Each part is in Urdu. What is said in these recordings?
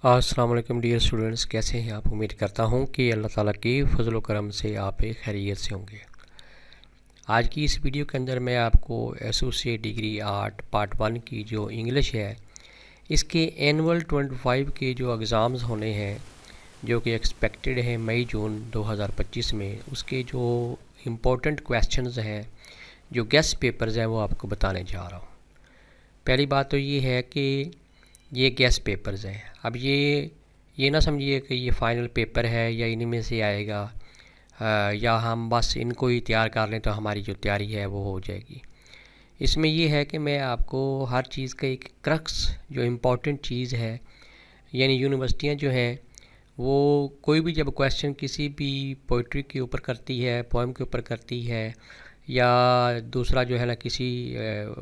السلام علیکم ڈیئر اسٹوڈنٹس، کیسے ہیں آپ؟ امید کرتا ہوں کہ اللہ تعالیٰ کی فضل و کرم سے آپ خیریت سے ہوں گے۔ آج کی اس ویڈیو کے اندر میں آپ کو ایسوسیٹ ڈگری آرٹ پارٹ 1 کی جو انگلش ہے، اس کے اینول 25 کے جو ایگزامز ہونے ہیں جو کہ ایکسپیکٹڈ ہیں مئی جون 2025 میں، اس کے جو امپورٹنٹ کویسچنز ہیں، جو گیسٹ پیپرز ہیں، وہ آپ کو بتانے جا رہا ہوں۔ پہلی بات تو یہ ہے کہ یہ گیسٹ پیپرز ہیں۔ اب یہ نہ سمجھیے کہ یہ فائنل پیپر ہے یا انہی میں سے آئے گا، یا ہم بس ان کو ہی تیار کر لیں تو ہماری جو تیاری ہے وہ ہو جائے گی۔ اس میں یہ ہے کہ میں آپ کو ہر چیز کا ایک کرکس جو امپورٹنٹ چیز ہے، یعنی یونیورسٹیاں جو ہیں وہ کوئی بھی جب کویسچن کسی بھی پوئٹری کے اوپر کرتی ہے، پوئم کے اوپر کرتی ہے، یا دوسرا جو ہے نا کسی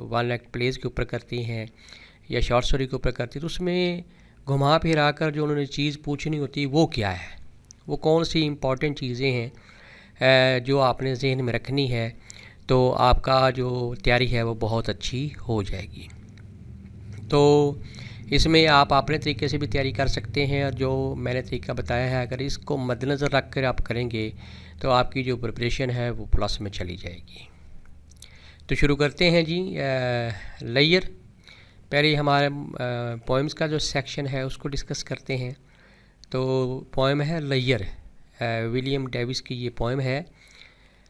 ون ایکٹ پلیز کے اوپر کرتی ہیں یا شارٹ اسٹوری کے اوپر کرتی ہے، تو اس میں گھما پھرا کر جو انہوں نے چیز پوچھنی ہوتی ہے وہ کیا ہے، وہ کون سی امپورٹنٹ چیزیں ہیں جو آپ نے ذہن میں رکھنی ہے، تو آپ کا جو تیاری ہے وہ بہت اچھی ہو جائے گی۔ تو اس میں آپ اپنے طریقے سے بھی تیاری کر سکتے ہیں، اور جو میں نے طریقہ بتایا ہے اگر اس کو مد نظر رکھ کر آپ کریں گے تو آپ کی جو پریپریشن ہے وہ پلس میں چلی جائے گی۔ تو شروع کرتے ہیں جی۔ لیئر، پہلے ہمارے پوئمز کا جو سیکشن ہے اس کو ڈسکس کرتے ہیں۔ تو پوئم ہے لیئر، ولیم ڈیوس کی یہ پوئم ہے۔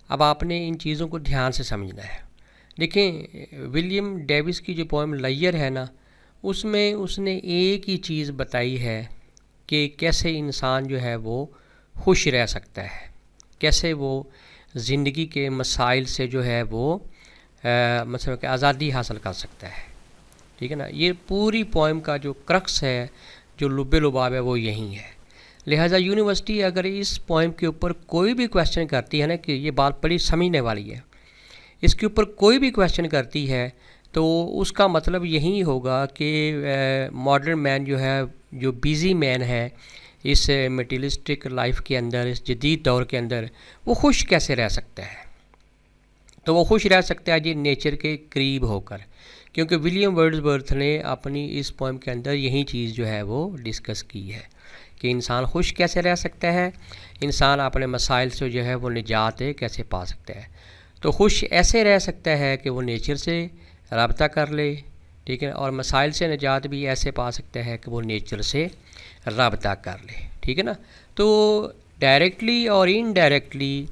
اب آپ نے ان چیزوں کو دھیان سے سمجھنا ہے۔ دیکھیں، ولیم ڈیوس کی جو پوئم لیئر ہے نا، اس میں اس نے ایک ہی چیز بتائی ہے کہ کیسے انسان جو ہے وہ خوش رہ سکتا ہے، کیسے وہ زندگی کے مسائل سے جو ہے وہ مثلا کہ آزادی حاصل کر سکتا ہے۔ ٹھیک ہے نا، یہ پوری پوئم کا جو کرکس ہے، جو لب لباب ہے، وہ یہی ہے۔ لہٰذا یونیورسٹی اگر اس پوئم کے اوپر کوئی بھی کویسچن کرتی ہے نا، کہ یہ بات بڑی سمجھنے والی ہے، اس کے اوپر کوئی بھی کویسچن کرتی ہے تو اس کا مطلب یہی ہوگا کہ ماڈرن مین جو ہے، جو بیزی مین ہے اس میٹیریلسٹک لائف کے اندر، اس جدید دور کے اندر، وہ خوش کیسے رہ سکتا ہے۔ تو وہ خوش رہ سکتا ہے جی نیچر کے قریب ہو کر، کیونکہ ولیم ورڈزورتھ نے اپنی اس پوئم کے اندر یہی چیز جو ہے وہ ڈسکس کی ہے کہ انسان خوش کیسے رہ سکتا ہے، انسان اپنے مسائل سے جو ہے وہ نجات کیسے پا سکتا ہے۔ تو خوش ایسے رہ سکتا ہے کہ وہ نیچر سے رابطہ کر لے، ٹھیک ہے، اور مسائل سے نجات بھی ایسے پا سکتا ہے کہ وہ نیچر سے رابطہ کر لے، ٹھیک ہے نا۔ تو ڈائریکٹلی اور انڈائریکٹلی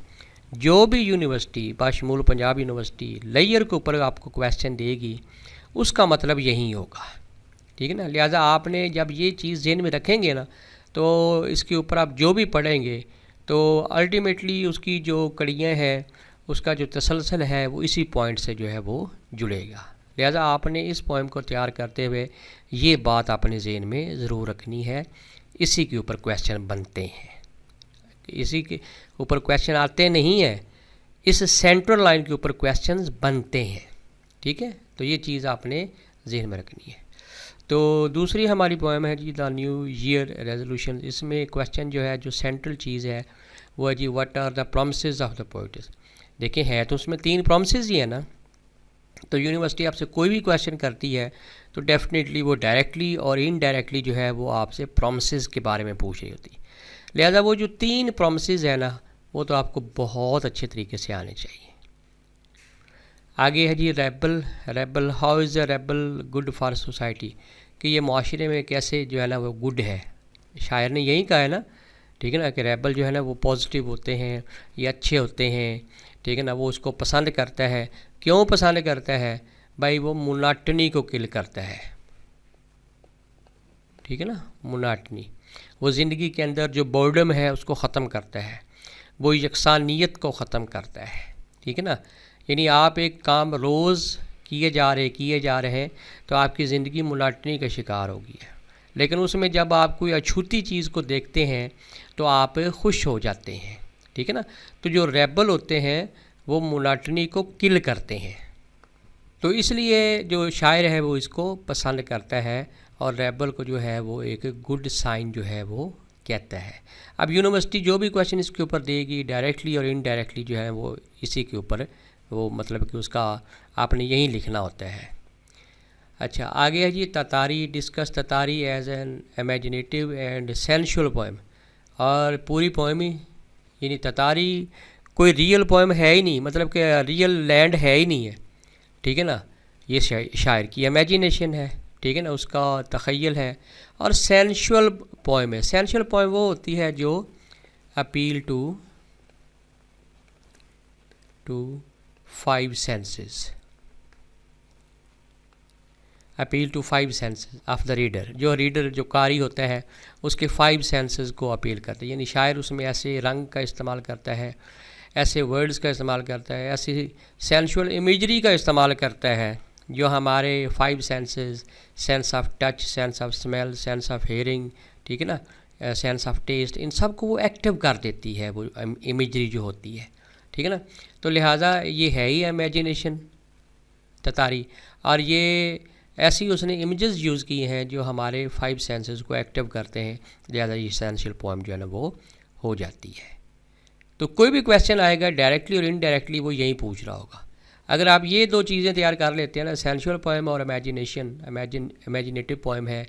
جو بھی یونیورسٹی بشمول پنجاب یونیورسٹی لیئر کے اوپر آپ کو کویسچن دے گی، اس کا مطلب یہی ہوگا، ٹھیک ہے نا۔ لہٰذا آپ نے جب یہ چیز ذہن میں رکھیں گے نا، تو اس کے اوپر آپ جو بھی پڑھیں گے تو الٹیمیٹلی اس کی جو کڑیاں ہیں، اس کا جو تسلسل ہے، وہ اسی پوائنٹ سے جو ہے وہ جڑے گا۔ لہٰذا آپ نے اس پوئم کو تیار کرتے ہوئے یہ بات اپنے ذہن میں ضرور رکھنی ہے، اسی کے اوپر کویسچن بنتے ہیں، اسی کے اوپر کویسچن آتے نہیں ہیں، اس سینٹرل لائن کے اوپر کویسچنز بنتے ہیں، ٹھیک ہے۔ تو یہ چیز آپ نے ذہن میں رکھنی ہے۔ تو دوسری ہماری پوئم ہے جی دا نیو ایئر ریزولوشن۔ اس میں کویسچن جو ہے، جو سینٹرل چیز ہے وہ ہے جی what are the promises of the poets. دیکھیں، ہے تو اس میں 3 پرومسز ہی ہیں نا۔ تو یونیورسٹی آپ سے کوئی بھی کویسچن کرتی ہے تو ڈیفینیٹلی وہ ڈائریکٹلی اور انڈائریکٹلی جو ہے وہ آپ سے پرومسز کے بارے میں پوچھ رہی ہوتی ہے۔ لہٰذا وہ جو 3 پرومسز ہیں نا، وہ تو آپ کو بہت اچھے طریقے سے آنے چاہیے۔ آگے ہے جی rebel how is a rebel good for society, کہ یہ معاشرے میں کیسے جو ہے نا وہ گڈ ہے۔ شاعر نے یہی کہا ہے نا، ٹھیک ہے نا، کہ ریبل جو ہے نا وہ پازیٹیو ہوتے ہیں، یہ اچھے ہوتے ہیں، ٹھیک ہے نا، وہ اس کو پسند کرتا ہے۔ کیوں پسند کرتا ہے بھائی؟ وہ موناٹنی کو کل کرتا ہے، ٹھیک ہے نا، موناٹنی، وہ زندگی کے اندر جو بورڈم ہے اس کو ختم کرتا ہے، وہ یکسانیت کو ختم کرتا ہے، ٹھیک ہے نا۔ یعنی آپ ایک کام روز کیے جا رہے ہیں تو آپ کی زندگی موناٹنی کا شکار ہوگی ہے، لیکن اس میں جب آپ کوئی اچھوتی چیز کو دیکھتے ہیں تو آپ خوش ہو جاتے ہیں، ٹھیک ہے نا۔ تو جو ریبل ہوتے ہیں وہ موناٹنی کو کل کرتے ہیں، تو اس لیے جو شاعر ہے وہ اس کو پسند کرتا ہے، اور ریبل کو جو ہے وہ ایک گڈ سائن جو ہے وہ کہتا ہے۔ اب یونیورسٹی جو بھی کویسچن اس کے اوپر دے گی، ڈائریکٹلی اور انڈائریکٹلی جو ہے وہ اسی کے اوپر وہ مطلب کہ اس کا آپ نے یہی لکھنا ہوتا ہے۔ اچھا آگے ہے جی Tartary, discuss Tartary as an imaginative and sensual poem. اور پوری پوئم ہی یعنی تتاری کوئی ریئل پوئم ہے ہی نہیں، مطلب کہ ریئل لینڈ ہے ہی نہیں ہے، ٹھیک ہے نا، یہ شاعر کی امیجینیشن ہے، ٹھیک ہے نا، اس کا تخیل ہے. اور سینشول پوئم ہے. سینشول پوئم وہ ہوتی ہے جو appeal to 5 senses، appeal to 5 senses of the reader. جو ریڈر جو قاری ہوتا ہے اس کے 5 senses کو اپیل کرتا ہے، یعنی شاعر اس میں ایسے رنگ کا استعمال کرتا ہے، ایسے ورڈز کا استعمال کرتا ہے، ایسی سینشول امیجری کا استعمال کرتا ہے جو ہمارے 5 senses، sense of touch, sense of smell, sense of hearing, ٹھیک ہے نا، سینس آف ٹیسٹ، ان سب کو وہ ایکٹیو کر دیتی ہے وہ امیجری جو ہوتی ہے، ٹھیک ہے نا. تو لہٰذا یہ ہے ہی امیجینیشن تتاری. اور یہ ایسی اس نے امیجز یوز کی ہیں جو ہمارے 5 senses کو ایکٹیو کرتے ہیں، لہٰذا یہ سینشول پوئم جو ہے نا وہ ہو جاتی ہے. تو کوئی بھی کویشچن آئے گا ڈائریکٹلی اور انڈائریکٹلی وہ یہی پوچھ رہا ہوگا. اگر آپ یہ 2 چیزیں تیار کر لیتے ہیں نا، سینشول پوئم اور امیجنیٹیو پوئم ہے،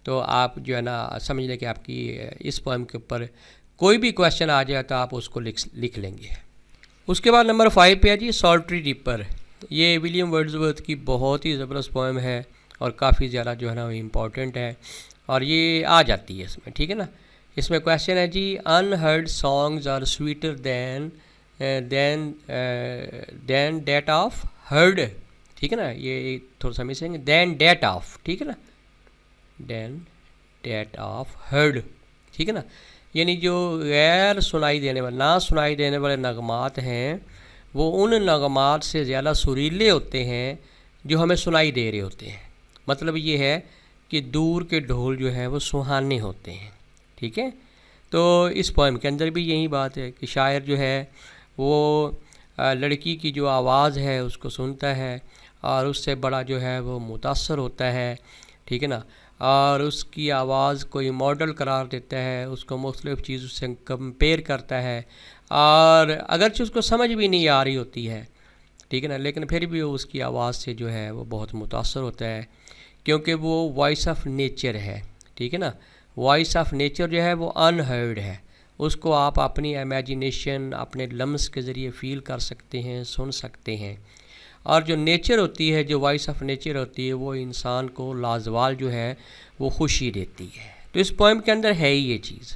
تو آپ جو ہے نا سمجھ لیں کہ آپ کی اس پوئم کے اوپر کوئی بھی کویشچن آ جائے تو آپ اس کو لکھ لیں گے. اس کے بعد نمبر 5 پہ ہے جی سولٹری ریپر. یہ ولیم ورڈزورتھ کی بہت ہی زبردست پوئم ہے اور کافی زیادہ جو ہے نا امپورٹنٹ ہے، اور یہ آ جاتی ہے اس میں، ٹھیک ہے نا. اس میں کویشچن ہے جی unheard songs are sweeter than that of heard, ٹھیک ہے نا، یہ تھوڑا سا مسنگ، دین دیٹ آف، ٹھیک ہے نا، دین دیٹ آف ہرڈ، ٹھیک ہے نا. یعنی جو غیر سنائی دینے والے، نہ سنائی دینے والے نغمات ہیں وہ ان نغمات سے زیادہ سریلے ہوتے ہیں جو ہمیں سنائی دے رہے ہوتے ہیں. مطلب یہ ہے کہ دور کے ڈھول جو ہیں وہ سہانے ہوتے ہیں، ٹھیک ہے. تو اس پوئم کے اندر بھی یہی بات ہے کہ شاعر جو ہے وہ لڑکی کی جو آواز ہے اس کو سنتا ہے اور اس سے بڑا جو ہے وہ متاثر ہوتا ہے، ٹھیک ہے نا، اور اس کی آواز کوئی ماڈل قرار دیتا ہے، اس کو مختلف چیزوں سے کمپیئر کرتا ہے، اور اگرچہ اس کو سمجھ بھی نہیں آ رہی ہوتی ہے، ٹھیک ہے نا، لیکن پھر بھی وہ اس کی آواز سے جو ہے وہ بہت متاثر ہوتا ہے کیونکہ وہ وائس آف نیچر ہے، ٹھیک ہے نا. وائس آف نیچر جو ہے وہ ان ہرڈ ہے، اس کو آپ اپنی امیجینیشن، اپنے لمس کے ذریعے فیل کر سکتے ہیں، سن سکتے ہیں. اور جو نیچر ہوتی ہے، جو وائس آف نیچر ہوتی ہے، وہ انسان کو لازوال جو ہے وہ خوشی دیتی ہے. تو اس پوئم کے اندر ہے ہی یہ چیز،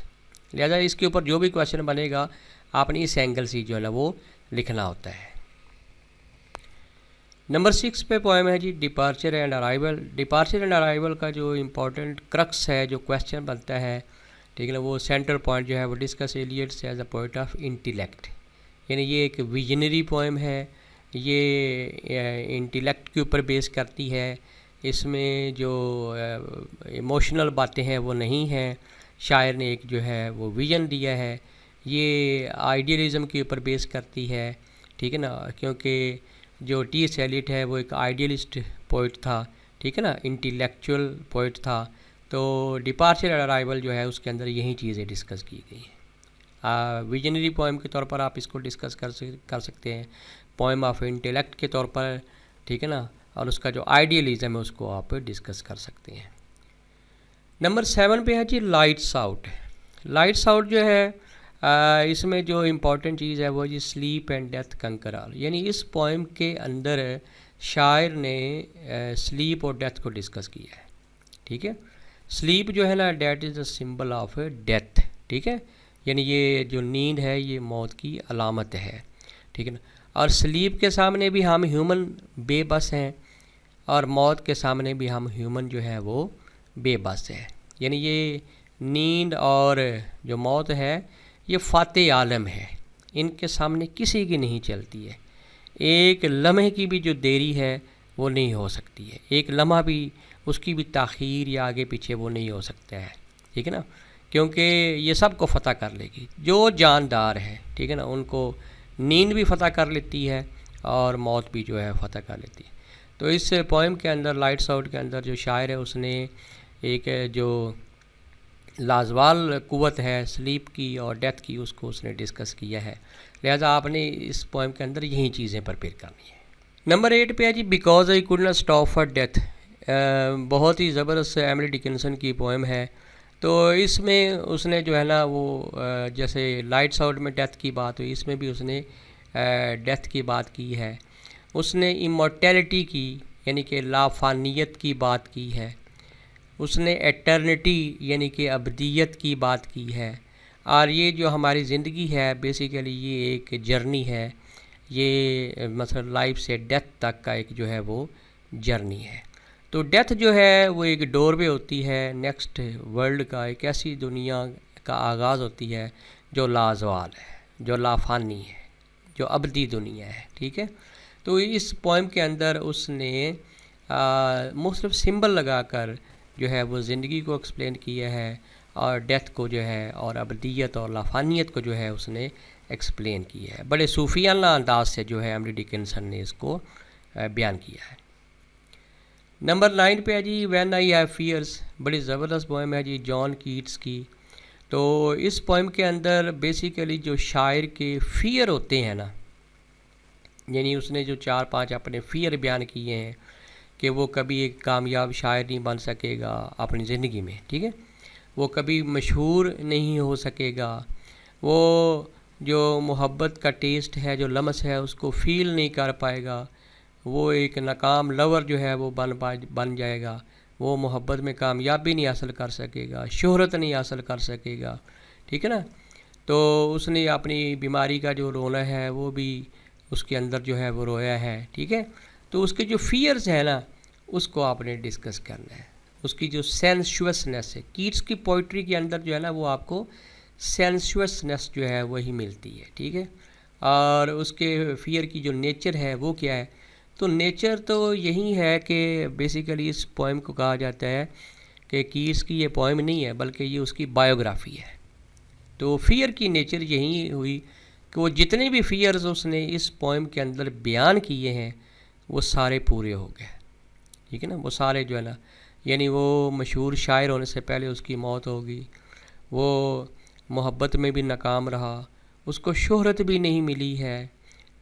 لہذا اس کے اوپر جو بھی کویشچن بنے گا آپ نے اس اینگل سے جو ہے نا وہ لکھنا ہوتا ہے. نمبر 6 پہ پوئم ہے جی departure and arrival. Departure and arrival کا جو امپورٹنٹ کرکس ہے، جو کویشچن بنتا ہے، ٹھیک ہے نا، وہ سینٹرل پوائنٹ جو ہے وہ discuss elites as a poet of intellect. یعنی یہ ایک ویژنری پوئم ہے، یہ انٹیلیکٹ کے اوپر بیس کرتی ہے. اس میں جو ایموشنل باتیں ہیں وہ نہیں ہیں، شاعر نے ایک جو ہے وہ ویژن دیا ہے. یہ آئیڈیلزم کے اوپر بیس کرتی ہے، ٹھیک ہے نا، کیونکہ جو ٹی ایس ایلیٹ ہے وہ ایک آئیڈیلسٹ پوئٹ تھا، ٹھیک ہے نا، انٹیلیکچوئل پوئٹ تھا. تو ڈپارچر اینڈ ارائیول جو ہے اس کے اندر یہی چیزیں ڈسکس کی گئی ہیں. ویژنری پوئم کے طور پر آپ اس کو ڈسکس کر سکتے ہیں، پوئم آف انٹیلیکٹ کے طور پر، ٹھیک ہے نا، اور اس کا جو آئیڈیلزم ہے اس کو آپ ڈسکس کر سکتے ہیں. نمبر 7 پہ ہے جی لائٹس آؤٹ. لائٹس آؤٹ جو ہے اس میں جو امپورٹنٹ چیز ہے وہ جی سلیپ اینڈ ڈیتھ کنکر آل. یعنی اس پوئم کے اندر شاعر نے سلیپ اور ڈیتھ کو ڈسکس کیا ہے، ٹھیک ہے. سلیپ جو ہے نا that is the symbol of death, ٹھیک ہے، یعنی یہ جو نیند ہے یہ موت کی علامت ہے، ٹھیک ہے نا. اور سلیپ کے سامنے بھی ہم ہیومن بے بس ہیں اور موت کے سامنے بھی ہم ہیومن جو ہے وہ بے بس ہے. یعنی یہ نیند اور جو موت ہے یہ فاتح عالم ہے، ان کے سامنے کسی کی نہیں چلتی ہے. ایک لمحے کی بھی جو دیری ہے وہ نہیں ہو سکتی ہے، ایک لمحہ بھی اس کی بھی تاخیر یا آگے پیچھے وہ نہیں ہو سکتا ہے، ٹھیک ہے نا، کیونکہ یہ سب کو فتح کر لے گی. جو جاندار ہے، ٹھیک ہے نا، ان کو نیند بھی فتح کر لیتی ہے اور موت بھی جو ہے فتح کر لیتی ہے. تو اس پوئم کے اندر لائٹس آؤٹ کے اندر جو شاعر ہے اس نے ایک جو لازوال قوت ہے سلیپ کی اور ڈیتھ کی اس کو اس نے ڈسکس کیا ہے، لہذا آپ نے اس پوئم کے اندر یہی چیزیں پرپیئر کرنی ہے. نمبر 8 پہ ہے جی because I could not stop for death. بہت ہی زبردست ایملی ڈکنسن کی پوئم ہے. تو اس میں اس نے جو ہے نا وہ جیسے لائٹس آؤٹ میں ڈیتھ کی بات ہوئی، اس میں بھی اس نے ڈیتھ کی بات کی ہے. اس نے امورٹیلٹی کی یعنی کہ لافانیت کی بات کی ہے. اس نے ایٹرنٹی یعنی کہ ابدیت کی بات کی ہے. اور یہ جو ہماری زندگی ہے بیسیکلی یہ ایک جرنی ہے، یہ مثلا لائف سے ڈیتھ تک کا ایک جو ہے وہ جرنی ہے. تو ڈیتھ جو ہے وہ ایک ڈور وے ہوتی ہے نیکسٹ ورلڈ کا، ایک ایسی دنیا کا آغاز ہوتی ہے جو لازوال ہے، جو لافانی ہے، جو ابدی دنیا ہے. ٹھیک ہے. تو اس پوئم کے اندر اس نے مختلف سمبل لگا کر جو ہے وہ زندگی کو ایکسپلین کیا ہے، اور ڈیتھ کو جو ہے اور ابدیت اور لافانیت کو جو ہے اس نے ایکسپلین کیا ہے. بڑے صوفیانہ انداز سے جو ہے ایملی ڈکنسن نے اس کو بیان کیا ہے. نمبر 9 پہ ہے جی وین آئی ہیو فیئرس. بڑی زبردست پوئم ہے جی جان کیٹس کی. تو اس پوئم کے اندر بیسیکلی جو شاعر کے فیئر ہوتے ہیں نا، یعنی اس نے جو 4-5 اپنے فیئر بیان کیے ہیں کہ وہ کبھی ایک کامیاب شاعر نہیں بن سکے گا اپنی زندگی میں. ٹھیک ہے. وہ کبھی مشہور نہیں ہو سکے گا، وہ جو محبت کا ٹیسٹ ہے، جو لمس ہے، اس کو فیل نہیں کر پائے گا، وہ ایک ناکام لور جو ہے وہ بن جائے گا، وہ محبت میں کامیابی نہیں حاصل کر سکے گا، شہرت نہیں حاصل کر سکے گا. ٹھیک ہے نا. تو اس نے اپنی بیماری کا جو رونا ہے وہ بھی اس کے اندر جو ہے وہ رویا ہے. ٹھیک ہے. تو اس کے جو فیئرز ہیں نا اس کو آپ نے ڈسکس کرنا ہے. اس کی جو سینسوسنس ہے، کیٹس کی پوئٹری کے اندر جو ہے نا وہ آپ کو سینسوسنس جو ہے وہی ملتی ہے. ٹھیک ہے. اور اس کے فیئر کی جو نیچر ہے وہ کیا ہے؟ تو نیچر تو یہی ہے کہ بیسیکلی اس پوئم کو کہا جاتا ہے کہ کیٹس کی یہ پوئم نہیں ہے بلکہ یہ اس کی بایوگرافی ہے. تو فیئر کی نیچر یہی ہوئی کہ وہ جتنے بھی فیئرز اس نے اس پوئم کے اندر بیان کیے ہیں وہ سارے پورے ہو گئے. ٹھیک ہے نا. وہ سارے جو ہے نا، یعنی وہ مشہور شاعر ہونے سے پہلے اس کی موت ہوگی، وہ محبت میں بھی ناکام رہا، اس کو شہرت بھی نہیں ملی ہے.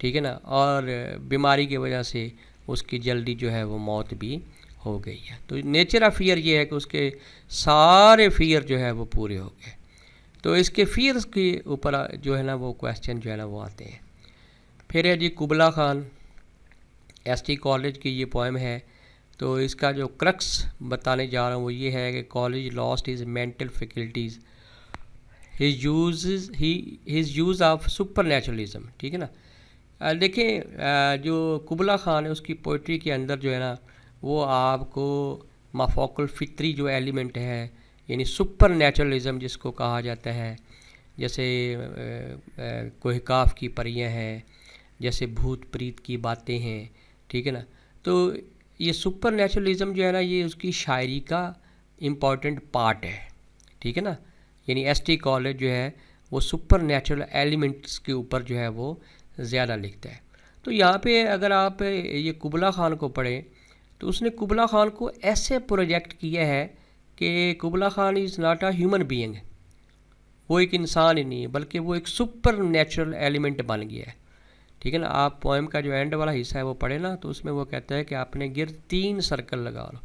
ٹھیک ہے نا. اور بیماری کی وجہ سے اس کی جلدی جو ہے وہ موت بھی ہو گئی ہے. تو نیچر آف فیئر یہ ہے کہ اس کے سارے فیئر جو ہے وہ پورے ہو گئے. تو اس کے فیئرز کے اوپر جو ہے نا وہ کویسچن جو ہے نا وہ آتے ہیں. پھر ہے جی قبلہ خان. ایس ٹی کالج کی یہ پوئم ہے. تو اس کا جو کرکس بتانے جا رہا ہوں وہ یہ ہے کہ Coleridge lost his mental faculties, his use of supernaturalism. ٹھیک ہے نا. دیکھیں جو قبلہ خان ہے اس کی پوئٹری کے اندر جو ہے نا وہ آپ کو مافوق الفطری جو ایلیمنٹ ہے، یعنی سپر نیچرلزم جس کو کہا جاتا ہے، جیسے کوہ کاف کی پریاں ہیں، جیسے بھوت پریت کی باتیں ہیں. ٹھیک ہے نا. تو یہ سپر نیچرلزم جو ہے نا یہ اس کی شاعری کا امپورٹنٹ پارٹ ہے. ٹھیک ہے نا. یعنی ایس ٹی کالج جو ہے وہ سپر نیچرل ایلیمنٹس کے اوپر جو ہے وہ زیادہ لکھتا ہے. تو یہاں پہ اگر آپ یہ قبلہ خان کو پڑھیں تو اس نے قبلہ خان کو ایسے پروجیکٹ کیا ہے کہ قبلہ Khan is not a human being. وہ ایک انسان ہی نہیں ہے بلکہ وہ ایک سپر نیچرل ایلیمنٹ بن گیا ہے. ٹھیک ہے نا. آپ پوئم کا جو اینڈ والا حصہ ہے وہ پڑھیں نا تو اس میں وہ کہتا ہے کہ اپنے گرد 3 سرکل لگا لو،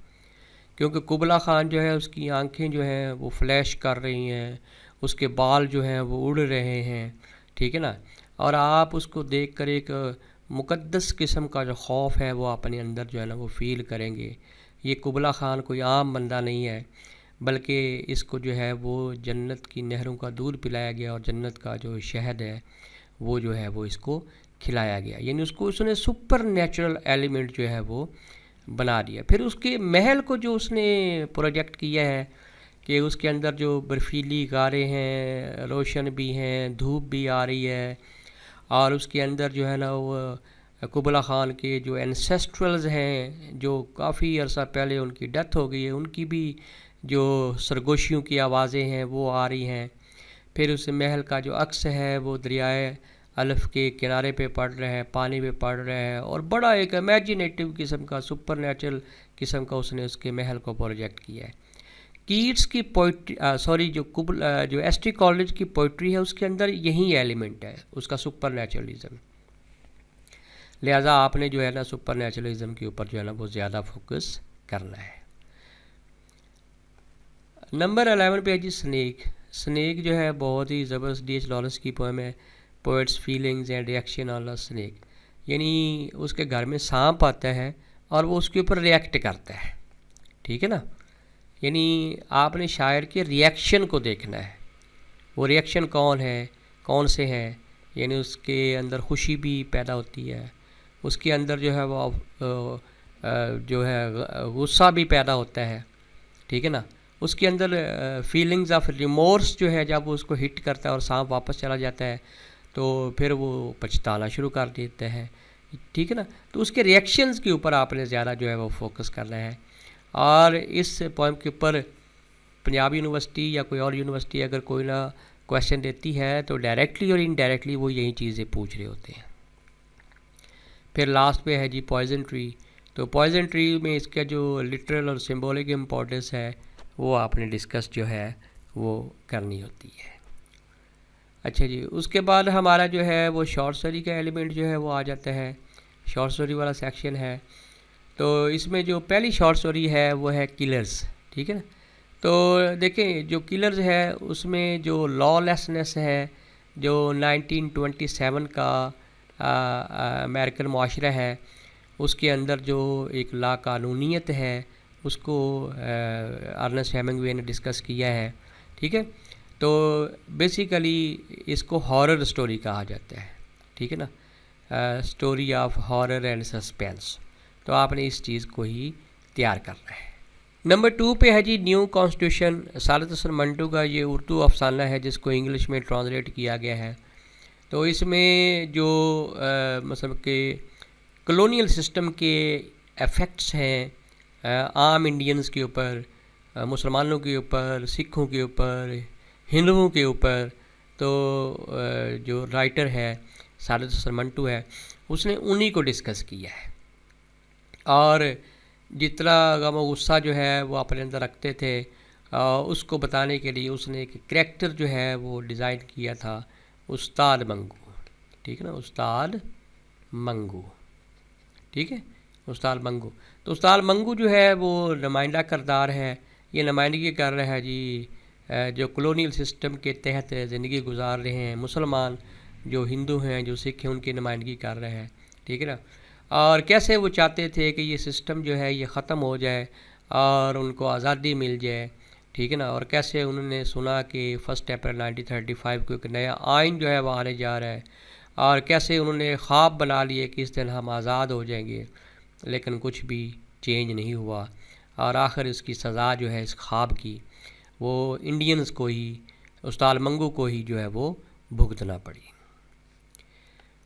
کیونکہ قبلہ خان جو ہے اس کی آنکھیں جو ہیں وہ فلیش کر رہی ہیں، اس کے بال جو ہیں وہ اڑ رہے ہیں. ٹھیک ہے نا. اور آپ اس کو دیکھ کر ایک مقدس قسم کا جو خوف ہے وہ اپنے اندر جو ہے نا وہ فیل کریں گے. یہ قبلہ خان کوئی عام بندہ نہیں ہے بلکہ اس کو جو ہے وہ جنت کی نہروں کا دودھ پلایا گیا اور جنت کا جو شہد ہے وہ جو ہے وہ اس کو کھلایا گیا. یعنی اس کو اس نے سپر نیچرل ایلیمنٹ جو ہے وہ بنا دیا. پھر اس کے محل کو جو اس نے پروجیکٹ کیا ہے کہ اس کے اندر جو برفیلی غاریں ہیں، روشن بھی ہیں، دھوپ بھی آ رہی ہے، اور اس کے اندر جو ہے نا وہ قبلہ خان کے جو اینسیسٹرلز ہیں جو کافی عرصہ پہلے ان کی ڈیتھ ہو گئی ہے، ان کی بھی جو سرگوشیوں کی آوازیں ہیں وہ آ رہی ہیں. پھر اس محل کا جو عکس ہے وہ دریائے الف کے کنارے پہ پڑ رہا ہے، پانی پہ پڑ رہا ہے، اور بڑا ایک امیجنیٹو قسم کا سپر نیچرل قسم کا اس نے اس کے محل کو پروجیکٹ کیا ہے. کیٹس کی پوئٹری جو ایس ٹی کالج کی پوئٹری ہے اس کے اندر یہی ایلیمنٹ ہے اس کا سپر نیچرلزم. لہٰذا آپ نے جو ہے نا سپر نیچرلزم کے اوپر جو ہے نا وہ زیادہ فوکس کرنا ہے۔ نمبر 11 پہ ہے جی سنیک جو ہے بہت ہی زبردست ڈی ایچ لارنس کی پوئم ہے، poets feelings and reaction on snack, یعنی اس کے گھر میں سانپ آتا ہے اور وہ اس کے اوپر ریئیکٹ کرتا ہے، ٹھیک ہے نا، یعنی آپ نے شاعر کے ریئیکشن کو دیکھنا ہے، وہ ریئیکشن کون سے ہیں، یعنی اس کے اندر خوشی بھی پیدا ہوتی ہے، اس کے اندر جو ہے وہ جو ہے غصہ بھی پیدا ہوتا ہے، ٹھیک ہے نا، اس کے اندر فیلنگز آف ریمورس جو ہے جب وہ اس کو ہٹ کرتا ہے اور سانپ واپس چلا جاتا ہے تو پھر وہ پچھتانا شروع کر دیتا ہے، ٹھیک ہے نا، تو اس کے ریئیکشنز کے اوپر آپ نے زیادہ جو ہے وہ فوکس کرنا ہے۔ اور اس پوائم کے اوپر پنجاب یونیورسٹی یا کوئی اور یونیورسٹی اگر کوئی نہ کویشچن دیتی ہے تو ڈائریکٹلی اور انڈائریکٹلی وہ یہی چیزیں پوچھ رہے ہوتے ہیں۔ پھر لاسٹ پہ ہے جی پوائزن ٹری، تو پوائزن ٹری میں اس کا جو لٹرل اور سمبولک امپورٹنس ہے وہ آپ نے ڈسکس جو ہے وہ کرنی ہوتی ہے۔ اچھا جی، اس کے بعد ہمارا جو ہے وہ شارٹ سٹوری کا ایلیمنٹ جو ہے وہ آ جاتا ہے، شارٹ سٹوری والا سیکشن ہے، تو اس میں جو پہلی شارٹ سٹوری ہے وہ ہے کلرز، ٹھیک ہے نا، تو دیکھیں جو کلرز ہے اس میں جو لا لیسنس ہے، جو 1927 کا امریکن معاشرہ ہے اس کے اندر جو ایک لا قانونیت ہے اس کو ارنسٹ ہیمنگوے نے ڈسکس کیا ہے، ٹھیک ہے، تو بیسیکلی اس کو ہارر سٹوری کہا جاتا ہے، ٹھیک ہے نا، story of horror and suspense, تو آپ نے اس چیز کو ہی تیار کرنا ہے۔ نمبر 2 پہ ہے جی نیو کانسٹیٹیوشن، سعادت حسن منٹو کا یہ اردو افسانہ ہے جس کو انگلش میں ٹرانسلیٹ کیا گیا ہے، تو اس میں جو مطلب کہ کلونیل سسٹم کے ایفیکٹس ہیں عام انڈینز کے اوپر، مسلمانوں کے اوپر، سکھوں کے اوپر، ہندوؤں کے اوپر، تو جو رائٹر ہے سعادت حسن منٹو ہے اس نے انہی کو ڈسکس کیا ہے، اور جتنا غم و غصہ جو ہے وہ اپنے اندر رکھتے تھے اس کو بتانے کے لیے اس نے ایک کریکٹر جو ہے وہ ڈیزائن کیا تھا، استاد منگو، ٹھیک ہے نا، استاد منگو، ٹھیک ہے، استاد منگو، تو استاد منگو جو ہے وہ نمائندہ کردار ہے، یہ نمائندگی کر رہا ہے جی جو کلونیل سسٹم کے تحت زندگی گزار رہے ہیں مسلمان، جو ہندو ہیں جو سکھ ہیں ان کی نمائندگی کر رہے ہیں، ٹھیک ہے نا، اور کیسے وہ چاہتے تھے کہ یہ سسٹم جو ہے یہ ختم ہو جائے اور ان کو آزادی مل جائے، ٹھیک ہے نا، اور کیسے انہوں نے سنا کہ 1 اپریل 1935 کو ایک نیا آئین جو ہے وہ آنے جا رہا ہے، اور کیسے انہوں نے خواب بنا لیے کہ اس دن ہم آزاد ہو جائیں گے، لیکن کچھ بھی چینج نہیں ہوا، اور آخر اس کی سزا جو ہے اس خواب کی وہ انڈینز کو ہی، استاد منگو کو ہی جو ہے وہ بھگتنا پڑی۔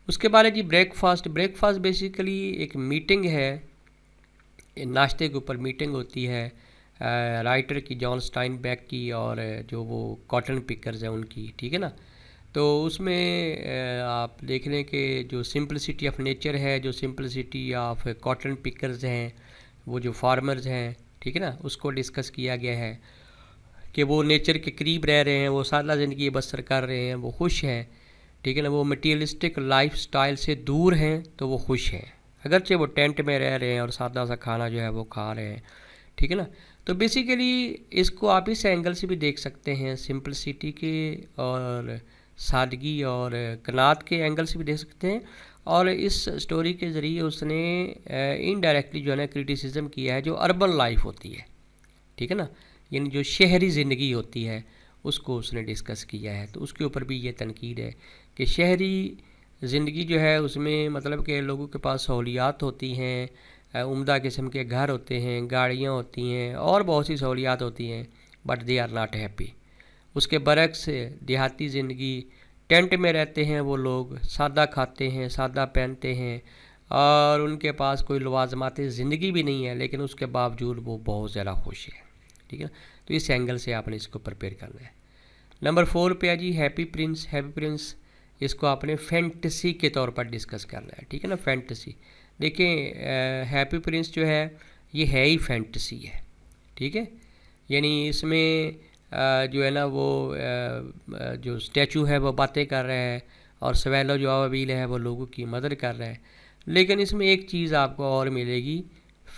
اس کے بعد جی بریک فاسٹ بیسیکلی ایک میٹنگ ہے، ناشتے کے اوپر میٹنگ ہوتی ہے رائٹر کی، جان سٹائن بیک کی، اور جو وہ کاٹن پکرز ہیں ان کی، ٹھیک ہے نا، تو اس میں آپ دیکھ لیں کہ جو سمپلسٹی آف نیچر ہے، جو سمپلسٹی آف کاٹن پکرز ہیں، وہ جو فارمرز ہیں، ٹھیک ہے نا، اس کو ڈسکس کیا گیا ہے کہ وہ نیچر کے قریب رہ رہے ہیں، وہ سادہ زندگی بسر کر رہے ہیں، وہ خوش ہیں، ٹھیک ہے نا، وہ مٹیریلسٹک لائف سٹائل سے دور ہیں تو وہ خوش ہیں، اگرچہ وہ ٹینٹ میں رہ رہے ہیں اور سادہ سا کھانا جو ہے وہ کھا رہے ہیں، ٹھیک ہے نا، تو بیسیکلی اس کو آپ اس اینگل سے بھی دیکھ سکتے ہیں، سمپلسٹی کے اور سادگی اور قناعت کے اینگل سے بھی دیکھ سکتے ہیں، اور اس سٹوری کے ذریعے اس نے انڈائریکٹلی جو ہے نا کرٹیسزم کیا ہے جو اربن لائف ہوتی ہے، ٹھیک ہے نا، یعنی جو شہری زندگی ہوتی ہے اس کو اس نے ڈسکس کیا ہے، تو اس کے اوپر بھی یہ تنقید ہے کہ شہری زندگی جو ہے اس میں مطلب کہ لوگوں کے پاس سہولیات ہوتی ہیں، عمدہ قسم کے گھر ہوتے ہیں، گاڑیاں ہوتی ہیں اور بہت سی سہولیات ہوتی ہیں، but they are not happy. اس کے برعکس دیہاتی زندگی، ٹینٹ میں رہتے ہیں وہ لوگ، سادہ کھاتے ہیں، سادہ پہنتے ہیں، اور ان کے پاس کوئی لوازمات زندگی بھی نہیں ہے، لیکن اس کے باوجود وہ بہت زیادہ خوش ہے، ٹھیک ہے، تو اس اینگل سے آپ نے اس کو پریپیئر کرنا ہے۔ نمبر 4 پہ ہے جی ہیپی پرنس، اس کو آپ نے فینٹسی کے طور پر ڈسکس کرنا ہے، ٹھیک ہے نا، فینٹسی، دیکھیں ہیپی پرنس جو ہے یہ ہے ہی فینٹسی ہے، ٹھیک ہے، یعنی اس میں جو ہے نا وہ جو اسٹیچو ہے وہ باتیں کر رہا ہے، اور سویلو جو اویل ہے وہ لوگوں کی مدد کر رہا ہے، لیکن اس میں ایک چیز آپ کو اور ملے گی،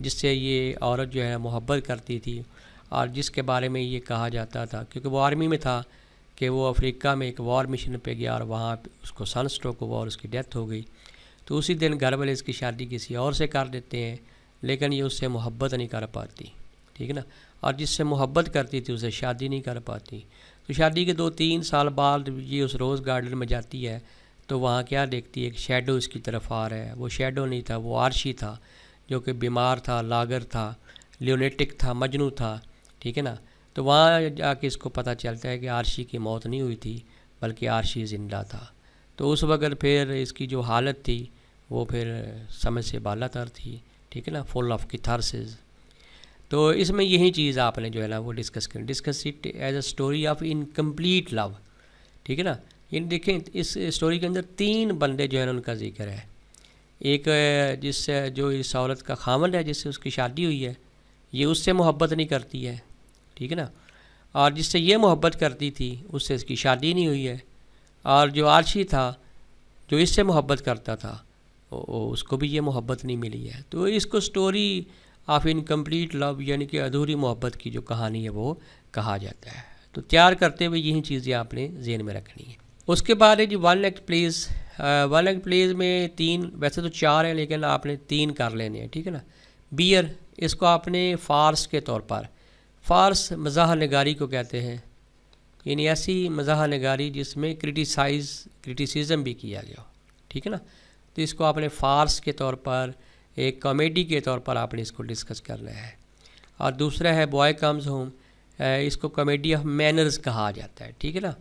جس سے یہ عورت جو ہے محبت کرتی تھی اور جس کے بارے میں یہ کہا جاتا تھا کیونکہ وہ آرمی میں تھا کہ وہ افریقہ میں ایک وار مشن پہ گیا اور وہاں اس کو سن اسٹروک ہوا اور اس کی ڈیتھ ہو گئی. تو اسی دن گھر والے اس کی شادی کسی اور سے کر دیتے ہیں، لیکن یہ اس سے محبت نہیں کر پاتی، ٹھیک ہے نا. اور جس سے محبت کرتی تھی اسے شادی نہیں کر پاتی. تو شادی کے 2-3 سال بعد یہ اس روز گارڈن میں جاتی ہے تو وہاں کیا دیکھتی ہے، ایک شیڈو اس کی طرف آ رہا ہے. وہ شیڈو نہیں تھا، وہ عارشی تھا جو کہ بیمار تھا، لاغر تھا، لیونیٹک تھا، مجنوں تھا، ٹھیک ہے نا. تو وہاں جا کے اس کو پتہ چلتا ہے کہ عارشی کی موت نہیں ہوئی تھی بلکہ عارشی زندہ تھا. تو اس وقت پھر اس کی جو حالت تھی وہ پھر سمجھ سے بالا تر تھی، ٹھیک ہے نا، فل آف کیتھارسز. تو اس میں یہی چیز آپ نے جو ہے نا وہ discuss it as a story of incomplete love, ٹھیک ہے نا. یعنی دیکھیں اس اسٹوری کے اندر 3 بندے جو ہے نا ان کا ذکر ہے. ایک جس سے جو اس عورت کا خامند ہے جس سے اس کی شادی ہوئی ہے، یہ اس سے محبت نہیں کرتی ہے، ٹھیک ہے نا. اور جس سے یہ محبت کرتی تھی اس سے اس کی شادی نہیں ہوئی ہے. اور جو عارشی تھا جو اس سے محبت کرتا تھا اس کو بھی یہ محبت نہیں ملی ہے. تو اس کو اسٹوری آف انکمپلیٹ لو یعنی کہ ادھوری محبت کی جو کہانی ہے وہ کہا جاتا ہے. تو تیار کرتے ہوئے یہی چیزیں آپ نے ذہن میں رکھنی ہے. اس کے بعد ہے جی one act plays. One act plays میں 3، ویسے تو 4 ہیں لیکن آپ نے 3 کر لینے ہیں، ٹھیک ہے نا. بیئر، اس کو آپ نے فارس کے طور پر، فارس مزاح نگاری کو کہتے ہیں، یعنی ایسی مزاح نگاری جس میں کرٹیسزم بھی کیا گیا ہو، ٹھیک ہے نا. تو اس کو آپ نے فارس کے طور پر ایک کامیڈی کے طور پر آپ نے اس کو ڈسکس کرنا ہے. اور دوسرا ہے بوائے کمز ہوم، اس کو کامیڈی آف مینرز کہا جاتا ہے، ٹھیک ہے نا.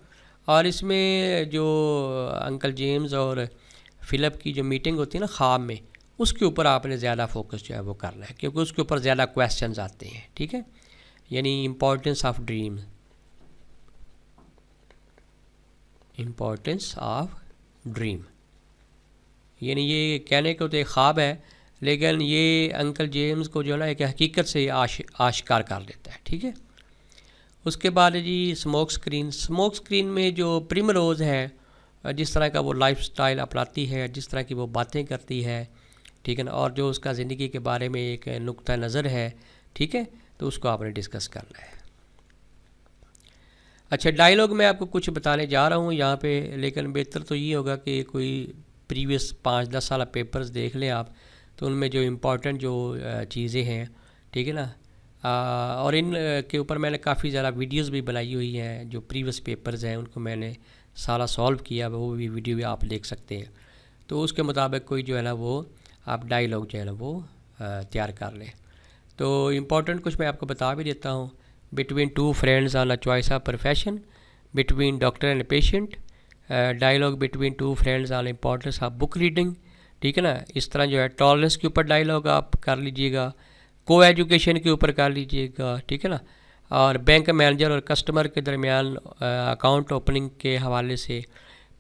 اور اس میں جو انکل جیمز اور فلپ کی جو میٹنگ ہوتی ہے نا خواب میں، اس کے اوپر آپ نے زیادہ فوکس جو ہے وہ کرنا ہے کیونکہ اس کے اوپر زیادہ کویسچنز آتے ہیں، ٹھیک ہے. یعنی importance of dream, importance of dream, یعنی یہ کہنے کو تو ایک خواب ہے لیکن یہ انکل جیمز کو جو ہے نا ایک حقیقت سے آشکار کر دیتا ہے، ٹھیک ہے. اس کے بعد جی اسموک اسکرین. اسموک اسکرین میں جو پرمروز ہے جس طرح کا وہ لائف سٹائل اپناتی ہے، جس طرح کی وہ باتیں کرتی ہے، ٹھیک ہے نا، اور جو اس کا زندگی کے بارے میں ایک نقطہ نظر ہے، ٹھیک ہے، تو اس کو آپ نے ڈسکس کرنا ہے. اچھا ڈائیلاگ میں آپ کو کچھ بتانے جا رہا ہوں یہاں پہ، لیکن بہتر تو یہ ہوگا کہ کوئی پریویس 5-10 سالہ پیپرز دیکھ لیں آپ، تو ان میں جو امپورٹنٹ جو چیزیں ہیں، ٹھیک ہے نا. اور ان کے اوپر میں نے کافی زیادہ ویڈیوز بھی بنائی ہوئی ہیں، جو پریویس پیپرز ہیں ان کو میں نے سارا سالو کیا، وہ بھی ویڈیو بھی آپ دیکھ سکتے ہیں. تو اس کے مطابق کوئی جو ہے نا وہ آپ ڈائیلاگ جو ہے نا وہ تیار کر لیں. تو امپورٹنٹ کچھ میں آپ کو بتا بھی دیتا ہوں. Between 2 friends on a choice of profession, between doctor and patient, dialogue between 2 friends on importance of book reading, ٹھیک ہے نا. اس طرح جو ہے ٹالرنس کے اوپر ڈائیلاگ آپ کر لیجئے گا، کو ایجوکیشن کے اوپر کر لیجئے گا، ٹھیک ہے نا. اور بینک مینیجر اور کسٹمر کے درمیان اکاؤنٹ اوپننگ کے حوالے سے.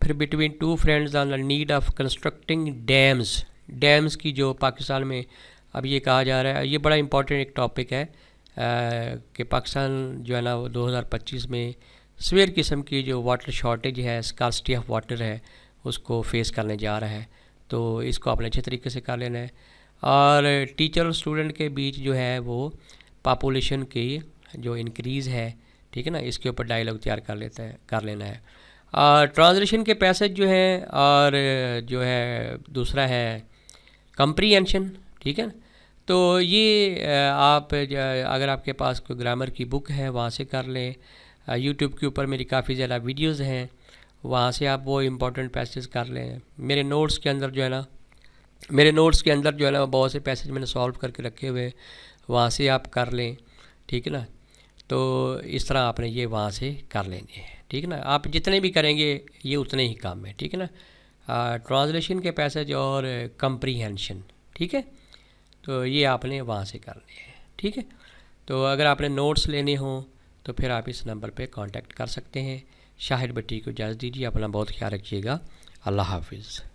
پھر between 2 friends on the need of constructing dams کی جو پاکستان میں اب یہ کہا جا رہا ہے، یہ بڑا امپورٹنٹ ایک ٹاپک ہے کہ پاکستان جو ہے نا وہ 2025 میں سویئر قسم کی جو واٹر شارٹیج ہے، اسکارسٹی آف واٹر ہے، اس کو فیس کرنے جا رہا ہے. تو اس کو آپ نے اچھے طریقے سے کر لینا ہے. اور ٹیچر اور اسٹوڈنٹ کے بیچ جو ہے وہ پاپولیشن کی جو انکریز ہے، ٹھیک ہے نا، اس کے اوپر ڈائیلاگ تیار کر لینا ہے. اور ٹرانسلیشن کے پیسج جو ہیں، اور جو ہے دوسرا ہے کمپریہنشن، ٹھیک ہے نا. تو یہ آپ اگر آپ کے پاس کوئی گرامر کی بک ہے وہاں سے کر لیں. یوٹیوب کے اوپر میری کافی زیادہ ویڈیوز ہیں، وہاں سے آپ وہ امپورٹنٹ پیسز کر لیں. میرے نوٹس کے اندر جو ہے نا بہت سے پیسج میں نے سالو کر کے رکھے ہوئے، وہاں سے آپ کر لیں، ٹھیک ہے نا. تو اس طرح آپ نے یہ وہاں سے کر لینے ہیں، ٹھیک ہے نا. آپ جتنے بھی کریں گے یہ اتنے ہی کام ہے، ٹھیک ہے نا. ٹرانسلیشن کے پیسج اور کمپریہنشن، ٹھیک ہے. تو یہ آپ نے وہاں سے کرنے ہیں، ٹھیک ہے. تو اگر آپ نے نوٹس لینے ہوں تو پھر آپ اس نمبر پہ کانٹیکٹ کر سکتے ہیں. شاہد بٹی کو اجازت دیجیے، اپنا بہت خیال رکھیے گا. اللہ حافظ.